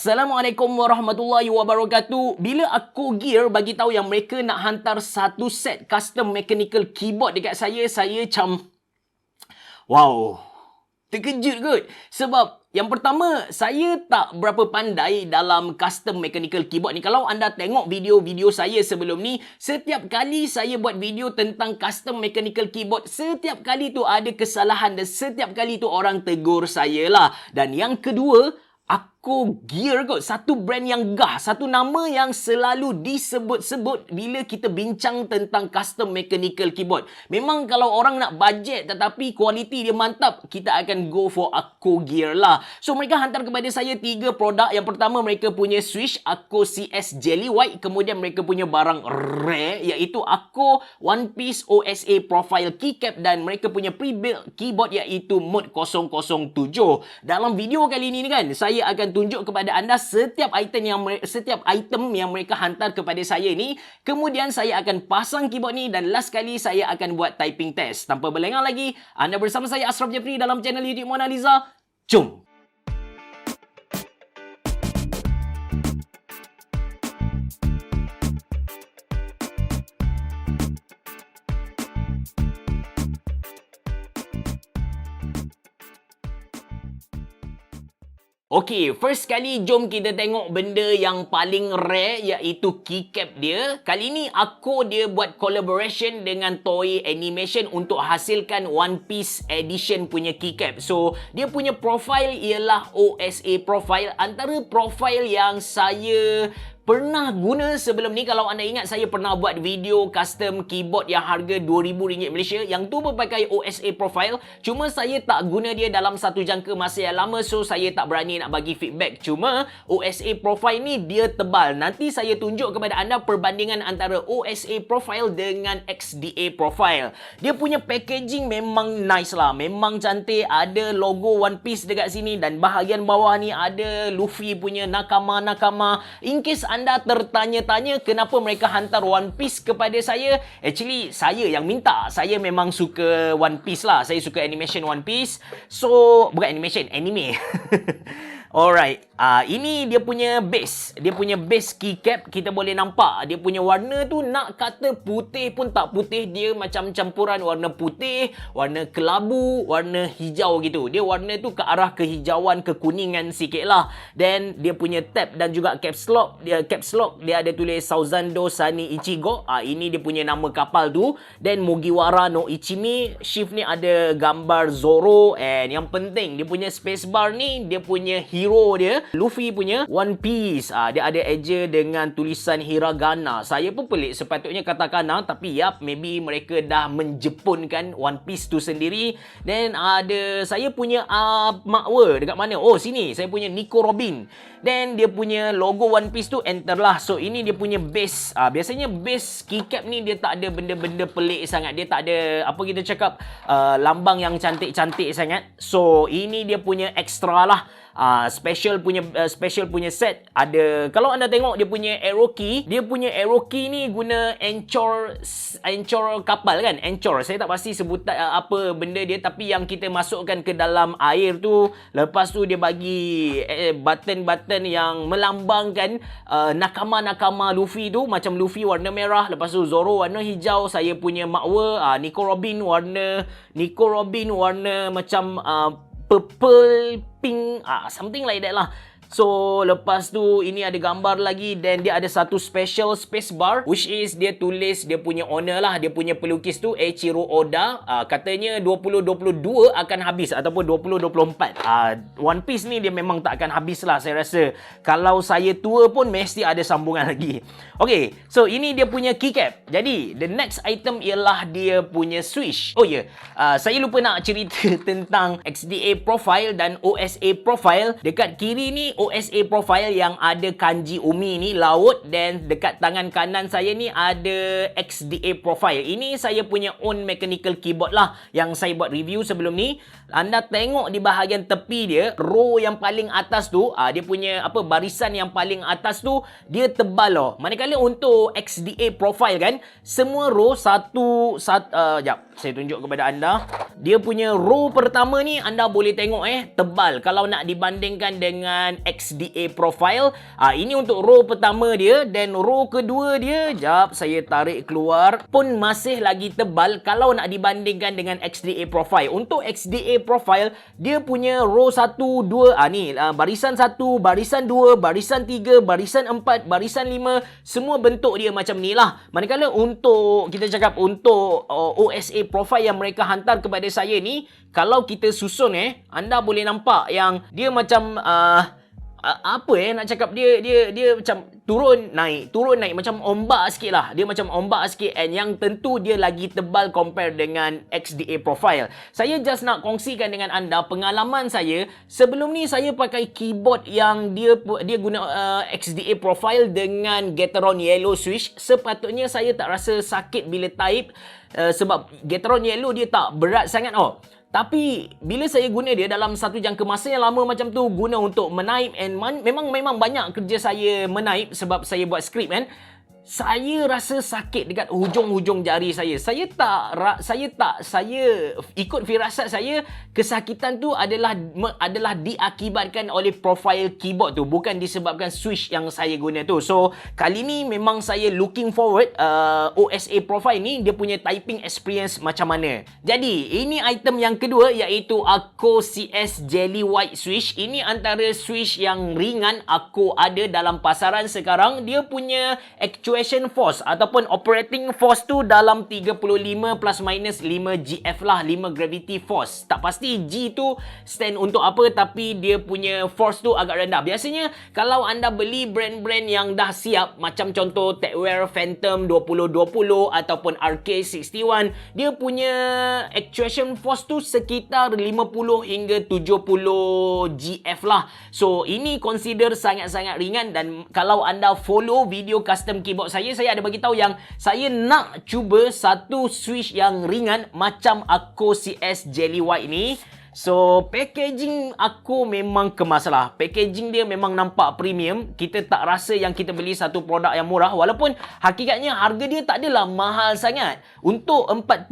Assalamualaikum warahmatullahi wabarakatuh. Bila aku gear bagi tahu yang mereka nak hantar satu set custom mechanical keyboard dekat saya macam wow, terkejut kot. Sebab yang pertama, saya tak berapa pandai dalam custom mechanical keyboard ni. Kalau anda tengok video-video saya sebelum ni, setiap kali saya buat video tentang custom mechanical keyboard, setiap kali tu ada kesalahan dan setiap kali tu orang tegur saya lah. Dan yang kedua, aku gear kot satu brand yang gah, satu nama yang selalu disebut-sebut bila kita bincang tentang custom mechanical keyboard. Memang kalau orang nak budget tetapi kualiti dia mantap, kita akan go for Akko Gear lah. So mereka hantar kepada saya 3 produk. Yang pertama mereka punya switch Akko CS Jelly White, kemudian mereka punya barang rare iaitu Akko One Piece OSA Profile Keycap dan mereka punya pre-built keyboard iaitu Mode 007. Dalam video kali ini kan, saya akan tunjuk kepada anda setiap item yang mereka hantar kepada saya ni. Kemudian saya akan pasang keyboard ni dan last kali saya akan buat typing test. Tanpa berlengah lagi, anda bersama saya Ashraf Jeffrey dalam channel YouTube Mona Lisa. Jom! Okey, first kali jom kita tengok benda yang paling rare iaitu keycap dia. Kali ni Akko dia buat collaboration dengan Toei Animation untuk hasilkan One Piece Edition punya keycap. So, dia punya profile ialah OSA profile. Antara profile yang saya pernah guna sebelum ni. Kalau anda ingat, saya pernah buat video custom keyboard yang harga RM2,000 Malaysia. Yang tu berpakai OSA profile. Cuma saya tak guna dia dalam satu jangka masa yang lama. So, saya tak berani nak bagi feedback. Cuma, OSA profile ni dia tebal. Nanti saya tunjuk kepada anda perbandingan antara OSA profile dengan XDA profile. Dia punya packaging memang nice lah. Memang cantik. Ada logo One Piece dekat sini. Dan bahagian bawah ni ada Luffy punya nakama-nakama. In case anda tertanya-tanya kenapa mereka hantar One Piece kepada saya, actually saya yang minta. Saya memang suka One Piece lah. Saya suka animation One Piece. So, bukan animation, anime. Alright, ini dia punya base. Dia punya base keycap, kita boleh nampak. Dia punya warna tu nak kata putih pun tak putih. Dia macam campuran warna putih, warna kelabu, warna hijau gitu. Dia warna tu ke arah kehijauan, kekuningan sikit lah. Dan dia punya tab dan juga caps lock. Dia ada tulis Sauzando Sani Ichigo. Ini dia punya nama kapal tu. Dan Mugiwara no Ichimi. Shift ni ada gambar Zoro. And yang penting, dia punya spacebar ni, dia punya hero dia, Luffy punya One Piece. Dia ada eja dengan tulisan hiragana. Saya pun pelik, sepatutnya katakana, tapi yap, maybe mereka dah menjepunkan One Piece tu sendiri. Dan ada saya punya makwa dekat mana? Oh, sini. Saya punya Nico Robin. Dan dia punya logo One Piece tu enter lah. So, ini dia punya base. Biasanya base keycap ni dia tak ada benda-benda pelik sangat. Dia tak ada, apa kita cakap, lambang yang cantik-cantik sangat. So, ini dia punya extra lah. Special punya set. Ada, kalau anda tengok dia punya arrow key ni guna anchor kapal kan, anchor. Saya tak pasti sebutan apa benda dia, tapi yang kita masukkan ke dalam air tu, lepas tu dia bagi button-button yang melambangkan nakama-nakama Luffy tu. Macam Luffy warna merah, lepas tu Zoro warna hijau. Saya punya makwa Nico Robin warna macam purple, pink, something like that lah. So, lepas tu ini ada gambar lagi dan dia ada satu special space bar, which is dia tulis dia punya owner lah, dia punya pelukis tu Eiichiro Oda. Katanya 2022 akan habis ataupun 2024. One Piece ni dia memang tak akan habis lah, saya rasa. Kalau saya tua pun mesti ada sambungan lagi. Okay, so ini dia punya keycap. Jadi, the next item ialah dia punya switch. Oh ya, saya lupa nak cerita tentang XDA profile dan OSA profile. Dekat kiri ni OSA profile yang ada kanji Umi ni, laut, dan dekat tangan kanan saya ni ada XDA profile. Ini saya punya own mechanical keyboard lah yang saya buat review sebelum ni. Anda tengok di bahagian tepi dia, row yang paling atas tu, dia punya barisan yang paling atas tu dia tebal loh. Manakala untuk XDA profile kan, semua row jap, saya tunjuk kepada anda. Dia punya row pertama ni anda boleh tengok tebal. Kalau nak dibandingkan dengan XDA profile. Ini untuk row pertama dia, dan row kedua dia, jap saya tarik keluar, pun masih lagi tebal kalau nak dibandingkan dengan XDA profile. Untuk XDA profile, dia punya row 1, 2, ni barisan 1, barisan 2, barisan 3, barisan 4, barisan 5, semua bentuk dia macam ni lah. Manakala untuk kita cakap untuk OSA profile yang mereka hantar kepada saya ni, kalau kita susun anda boleh nampak yang dia macam nak cakap dia macam turun naik macam ombak sikit lah. Dia macam ombak sikit, and yang tentu dia lagi tebal compare dengan XDA profile. Saya just nak kongsikan dengan anda pengalaman saya. Sebelum ni saya pakai keyboard yang dia guna XDA profile dengan Gateron Yellow switch. Sepatutnya saya tak rasa sakit bila type, sebab Gateron Yellow dia tak berat sangat. Tapi bila saya guna dia dalam satu jangka masa yang lama macam tu, guna untuk menaip, and memang banyak kerja saya menaip sebab saya buat skrip kan, saya rasa sakit dekat hujung-hujung jari saya. Saya ikut firasat saya, kesakitan tu adalah diakibatkan oleh profile keyboard tu, bukan disebabkan switch yang saya guna tu. So kali ni memang saya looking forward OSA profile ni dia punya typing experience macam mana. Jadi ini item yang kedua, iaitu Akko CS Jelly White switch. Ini antara switch yang ringan Akko ada dalam pasaran sekarang. Dia punya actuation force ataupun operating force tu dalam 35 plus minus 5 GF lah, 5 gravity force. Tak pasti G tu stand untuk apa, tapi dia punya force tu agak rendah. Biasanya kalau anda beli brand-brand yang dah siap, macam contoh Techwear Phantom 2020 ataupun RK61, dia punya actuation force tu sekitar 50 hingga 70 GF lah. So ini consider sangat-sangat ringan, dan kalau anda follow video custom keyboard saya ada bagi tahu yang saya nak cuba satu switch yang ringan macam Akko CS Jelly White ni. So packaging aku memang kemas lah. Packaging dia memang nampak premium. Kita tak rasa yang kita beli satu produk yang murah, walaupun hakikatnya harga dia tak adalah mahal sangat. Untuk 45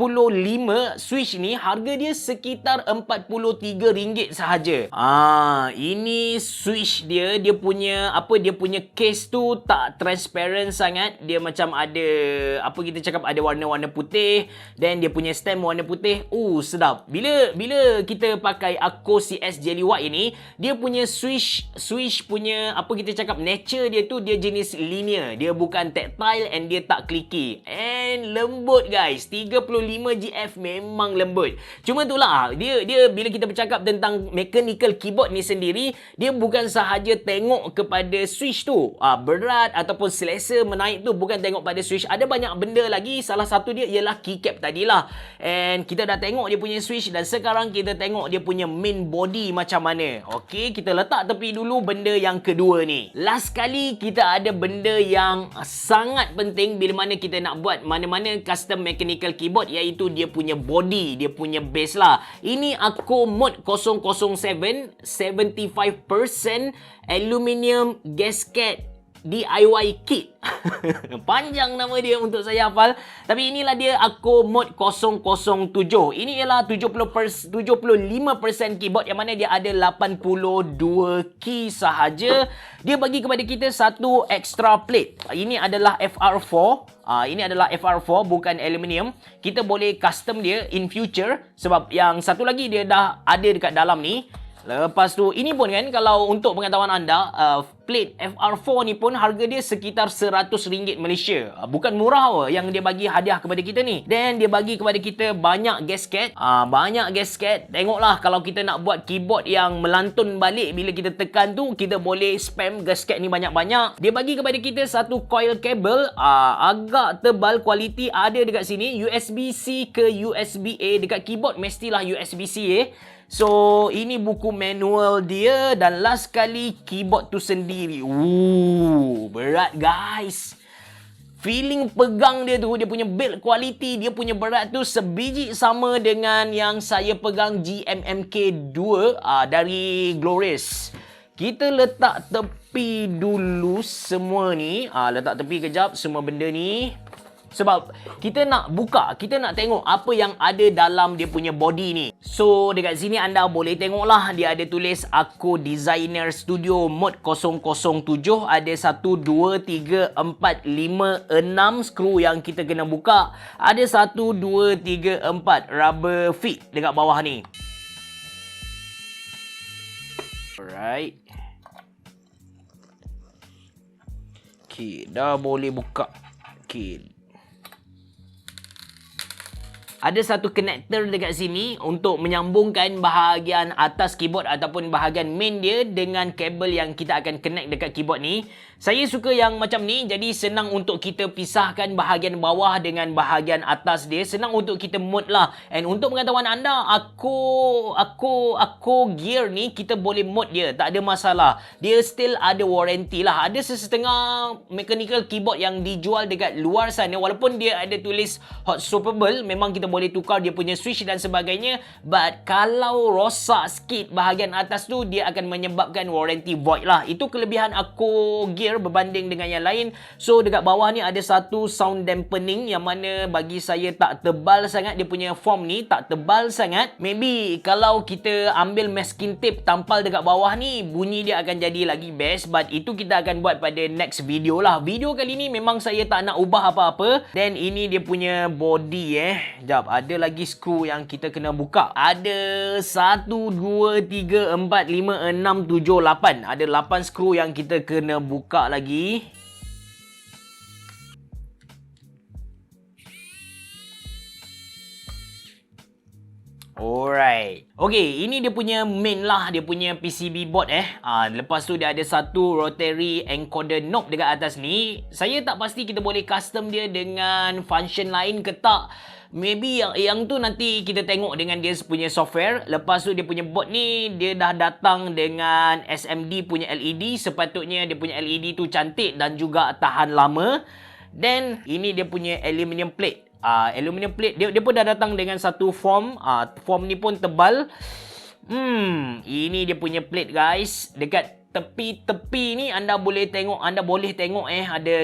switch ni, harga dia sekitar RM43 sahaja. Ini switch dia punya case tu tak transparent sangat. Dia macam ada ada warna-warna putih, dan dia punya stem warna putih. Sedap. Bila kita pakai Akko CS Jelly White ini, dia punya switch punya nature dia tu, dia jenis linear. Dia bukan tactile, and dia tak clicky. And lembut guys. 35 GF memang lembut. Cuma itulah, dia bila kita bercakap tentang mechanical keyboard ni sendiri, dia bukan sahaja tengok kepada switch tu berat ataupun selesa menaik tu, bukan tengok pada switch. Ada banyak benda lagi. Salah satu dia ialah keycap tadilah. And kita dah tengok dia punya switch, dan sekarang kita tengok dia punya main body macam mana. Okey, kita letak tepi dulu benda yang kedua ni. Last kali kita ada benda yang sangat penting bila mana kita nak buat mana-mana custom mechanical keyboard, iaitu dia punya body, dia punya base lah. Ini Akko Mod 007 75% aluminium gasket DIY kit. Panjang nama dia untuk saya hafal. Tapi inilah dia Akko Mod 007. Ini ialah 75% keyboard, yang mana dia ada 82 key sahaja. Dia bagi kepada kita satu extra plate. Ini adalah FR4. Ini adalah FR4, bukan aluminium. Kita boleh custom dia in future, sebab yang satu lagi dia dah ada dekat dalam ni. Lepas tu, ini pun kan, kalau untuk pengetahuan anda, plate FR4 ni pun harga dia sekitar RM100 Malaysia. Bukan murah yang dia bagi hadiah kepada kita ni. Dan dia bagi kepada kita banyak gasket. Banyak gasket. Tengoklah, kalau kita nak buat keyboard yang melantun balik bila kita tekan tu, kita boleh spam gasket ni banyak-banyak. Dia bagi kepada kita satu coil cable. Agak tebal, kualiti ada dekat sini. USB-C ke USB-A. Dekat keyboard mestilah USB-C. So, ini buku manual dia, dan last kali keyboard tu sendiri. Berat guys. Feeling pegang dia tu, dia punya build quality, dia punya berat tu sebiji sama dengan yang saya pegang GMMK 2 dari Glorious. Kita letak tepi dulu semua ni. Letak tepi kejap semua benda ni. Sebab kita nak buka, kita nak tengok apa yang ada dalam dia punya body ni. So dekat sini anda boleh tengoklah, dia ada tulis Akko Designer Studio Mode 007. Ada 1, 2, 3, 4, 5, 6 skru yang kita kena buka. Ada 1, 2, 3, 4 rubber feet dekat bawah ni. Alright. Okay, dah boleh buka. Okay. Ada satu connector dekat sini untuk menyambungkan bahagian atas keyboard ataupun bahagian main dia dengan kabel yang kita akan connect dekat keyboard ni. Saya suka yang macam ni, jadi senang untuk kita pisahkan bahagian bawah dengan bahagian atas dia. Senang untuk kita mode lah. And untuk pengetahuan anda, Akko Gear ni kita boleh mode dia, tak ada masalah. Dia still ada warranty lah. Ada sesetengah mechanical keyboard yang dijual dekat luar sana, walaupun dia ada tulis hot swappable, memang kita boleh tukar dia punya switch dan sebagainya. But kalau rosak sikit bahagian atas tu, dia akan menyebabkan warranty void lah. Itu kelebihan Akko Gear berbanding dengan yang lain. So dekat bawah ni ada satu sound dampening yang mana bagi saya tak tebal sangat. Dia punya foam ni tak tebal sangat. Maybe kalau kita ambil masking tape tampal dekat bawah ni, bunyi dia akan jadi lagi best. But itu kita akan buat pada next video lah. Video kali ni memang saya tak nak ubah apa-apa. Then ini dia punya body Sekejap, ada lagi skru yang kita kena buka. Ada 1, 2, 3, 4, 5, 6, 7, 8. Ada 8 skru yang kita kena buka lagi. Alright. Okay, ini dia punya main lah, dia punya PCB board lepas tu dia ada satu rotary encoder knob dekat atas ni. Saya tak pasti kita boleh custom dia dengan function lain ke tak. Maybe yang tu nanti kita tengok dengan dia punya software. Lepas tu dia punya board ni, dia dah datang dengan SMD punya LED. Sepatutnya dia punya LED tu cantik dan juga tahan lama. Then ini dia punya aluminium plate. Aluminium plate dia pun dah datang dengan satu foam. Foam ni pun tebal. Ini dia punya plate guys. Dekat tepi-tepi ni anda boleh tengok ada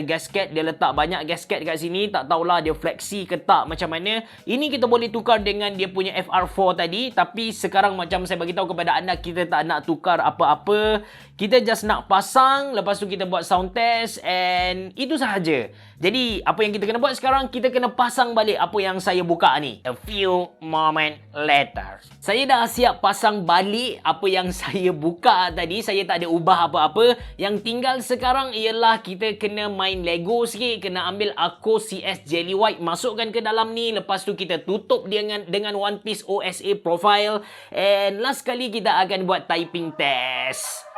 gasket. Dia letak banyak gasket kat sini. Tak tahulah dia fleksi ke tak macam mana. Ini kita boleh tukar dengan dia punya FR4 tadi. Tapi sekarang macam saya bagi tahu kepada anda, kita tak nak tukar apa-apa. Kita just nak pasang, lepas tu kita buat sound test and itu sahaja. Jadi apa yang kita kena buat sekarang, kita kena pasang balik apa yang saya buka ni. A few moment later. Saya dah siap pasang balik apa yang saya buka tadi. Saya tak ada ubah apa-apa. Yang tinggal sekarang ialah kita kena main Lego sikit. Kena ambil Akko CS Jelly White, masukkan ke dalam ni. Lepas tu kita tutup dia dengan One Piece OSA profile. And last kali kita akan buat typing test.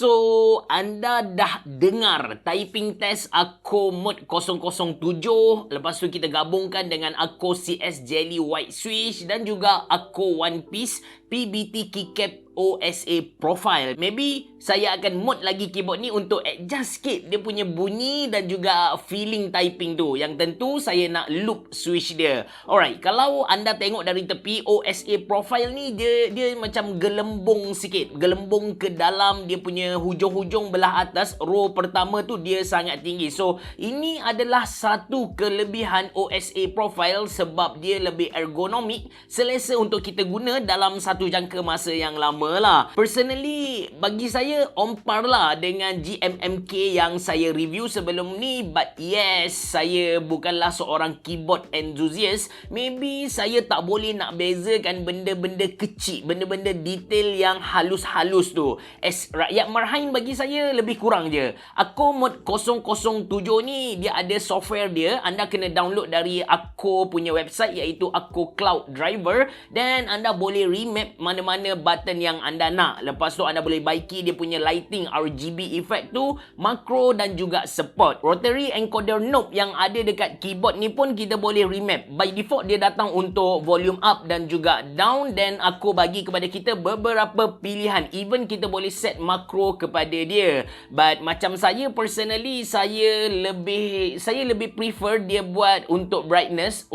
So, anda dah dengar typing test Akko Mode 007. Lepas tu kita gabungkan dengan Akko CS Jelly White Switch dan juga Akko One Piece PBT Keycap OSA Profile. Maybe saya akan mod lagi keyboard ni untuk adjust sikit dia punya bunyi dan juga feeling typing tu. Yang tentu saya nak loop switch dia. Alright, kalau anda tengok dari tepi, OSA Profile ni dia macam gelembung sikit. Gelembung ke dalam dia punya hujung-hujung belah atas. Row pertama tu dia sangat tinggi. So, ini adalah satu kelebihan OSA Profile sebab dia lebih ergonomik, selesa untuk kita guna dalam satu jangka masa yang lama. prefer lah. Personally, bagi saya on par lah dengan GMMK yang saya review sebelum ni. But yes, saya bukanlah seorang keyboard enthusiast. Maybe saya tak boleh nak bezakan benda-benda kecil, benda-benda detail yang halus-halus tu. As rakyat marhain, bagi saya lebih kurang je. Aku Mod 007 ni, dia ada software dia. Anda kena download dari aku punya website, iaitu Aku Cloud Driver, dan anda boleh remap mana-mana button yang anda nak. Lepas tu anda boleh baiki dia punya lighting, RGB effect tu, makro dan juga support. Rotary encoder knob yang ada dekat keyboard ni pun kita boleh remap. By default dia datang untuk volume up dan juga down, dan aku bagi kepada kita beberapa pilihan. Even kita boleh set makro kepada dia. But macam saya personally, saya lebih prefer dia buat untuk brightness,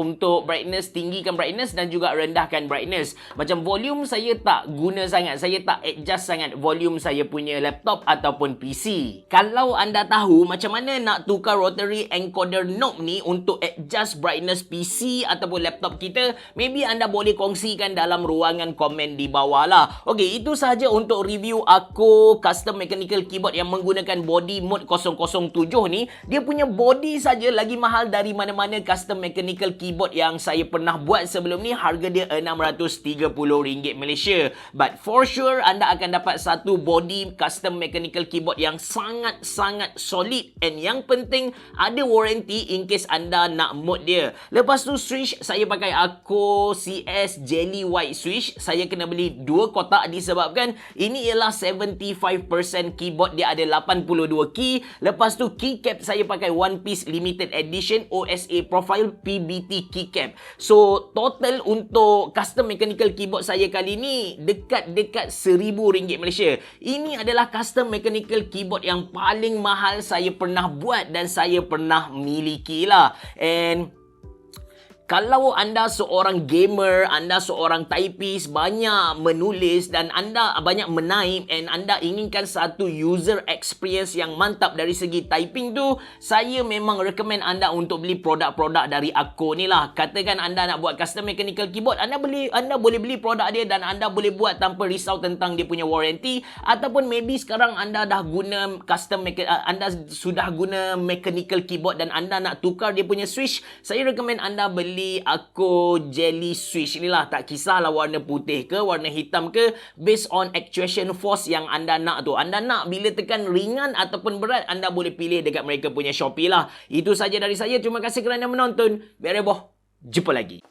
tinggikan brightness dan juga rendahkan brightness. Macam volume saya tak guna sangat, saya tak adjust sangat volume saya punya laptop ataupun PC. Kalau anda tahu macam mana nak tukar rotary encoder knob ni untuk adjust brightness PC ataupun laptop kita, maybe anda boleh kongsikan dalam ruangan komen di bawah lah. Okay, itu sahaja untuk review aku custom mechanical keyboard yang menggunakan body Mod 007 ni. Dia punya body saja lagi mahal dari mana-mana custom mechanical keyboard yang saya pernah buat sebelum ni. Harga dia RM630 Malaysia. But for sure anda akan dapat satu body custom mechanical keyboard yang sangat-sangat solid, and yang penting ada warranty in case anda nak mod dia. Lepas tu switch, saya pakai Aku CS Jelly White switch. Saya kena beli 2 kotak disebabkan ini ialah 75% keyboard, dia ada 82 key. Lepas tu keycap saya pakai One Piece Limited Edition OSA Profile PBT keycap. So total untuk custom mechanical keyboard saya kali ni dekat RM1,000 Malaysia. Ini adalah custom mechanical keyboard yang paling mahal saya pernah buat dan saya pernah miliki lah. And kalau anda seorang gamer, anda seorang typist, banyak menulis dan anda banyak menaip, and anda inginkan satu user experience yang mantap dari segi typing tu, saya memang recommend anda untuk beli produk-produk dari Aku ni lah. Katakan anda nak buat custom mechanical keyboard, anda boleh beli produk dia dan anda boleh buat tanpa risau tentang dia punya warranty. Ataupun maybe sekarang anda dah guna anda sudah guna mechanical keyboard dan anda nak tukar dia punya switch, saya recommend anda beli Aku Jelly switch ni lah. Tak kisahlah warna putih ke, warna hitam ke, based on actuation force yang anda nak tu. Anda nak bila tekan ringan ataupun berat, anda boleh pilih dekat mereka punya Shopee lah. Itu saja dari saya. Terima kasih kerana menonton. Biar boh. Jumpa lagi.